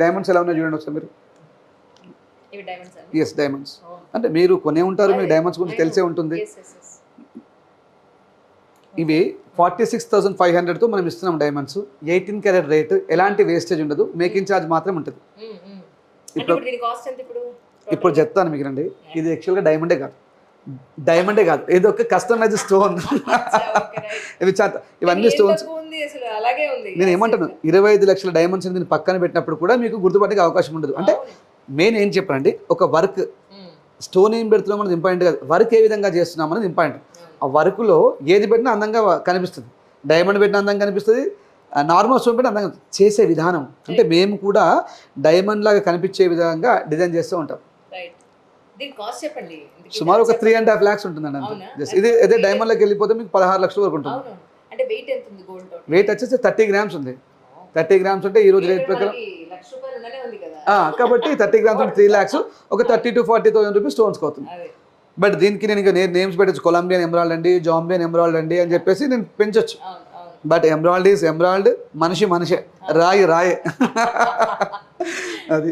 Diamonds ఎలా ఉన్నాయో చూడండి ఒకసారి మీరు. ఇవి డైమండ్స్ అండి. Yes diamonds. అంటే మీరు కొనే ఉంటారు, మీకు డైమండ్స్ గురించి తెలిసే ఉంటుంది. Yes yes yes. ఇవి 46,500తో మనం ఇస్తున్నాం డైమండ్స్. 18 క్యారెట్ రేట్, ఎలాంటి వేస్టేజ్ ఉండదు, మేకింగ్ ఛార్జ్ మాత్రం ఉంటుంది. అంటే ఇప్పుడు దీని కాస్ట్ ఎంత ఇప్పుడు? ఇప్పుడు చెప్తాను మీకు రండి. ఇది యాక్చువల్గా డైమండే కాదు, ఇది ఒక కస్టమైజ్ స్టోన్. ఇవి ఇవన్నీ స్టోన్స్. అసలు అలాగే ఉంది. నేను ఏమంటాను, 25 లక్షల డైమండ్స్ దీన్ని పక్కన పెట్టినప్పుడు కూడా మీకు గుర్తుపట్టే అవకాశం ఉండదు. అంటే మెయిన్ ఏం చెప్పానండి, ఒక వర్క్ స్టోన్ ఏం పెడుతున్నాం అనేది ఇంపార్టెంట్ కాదు, వర్క్ ఏ విధంగా చేస్తున్నాం అనేది ఇంపార్టెంట్. ఆ వర్క్లో ఏది పెట్టినా అందంగా కనిపిస్తుంది. డైమండ్ పెట్టిన అందంగా కనిపిస్తుంది, నార్మల్ స్టోన్ పెట్టిన అందంగా చేసే విధానం. అంటే మేము కూడా డైమండ్ లాగా కనిపించే విధంగా డిజైన్ చేస్తూ ఉంటాం. దీని కాస్ట్ చెప్పండి. సుమారు ఒక 3.5 lakhs ఉంటుందండి అంతే. జస్ట్ ఇది అదే డైమండ్లోకి వెళ్ళిపోతే మీకు 16 లక్షల వరకు ఉంటుంది. అంటే వెయిట్ ఎంత ఉంది గోల్డ్? వెయిట్ వచ్చేసి 30 grams ఉంది. 30 grams అంటే ఈ రోజు రేట్ ప్రకారం ₹1,00,000 ఉండనే ఉంది కదా. కాబట్టి 30 grams అంటే 3 lakhs, ఒక 30 to 40,000 రూపీస్ స్టోన్స్కి అవుతుంది. బట్ దీనికి నేను నేమ్స్ పెట్టచ్చు, కొలంబియన్ ఎమరాల్డ్ అండి, జాంబియన్ ఎమరాల్డ్ అండి అని చెప్పేసి నేను పెంచొచ్చు. బట్ ఎమరాల్డ్ ఈజ్ ఎమరాల్డ్, మనిషే రాయే. అది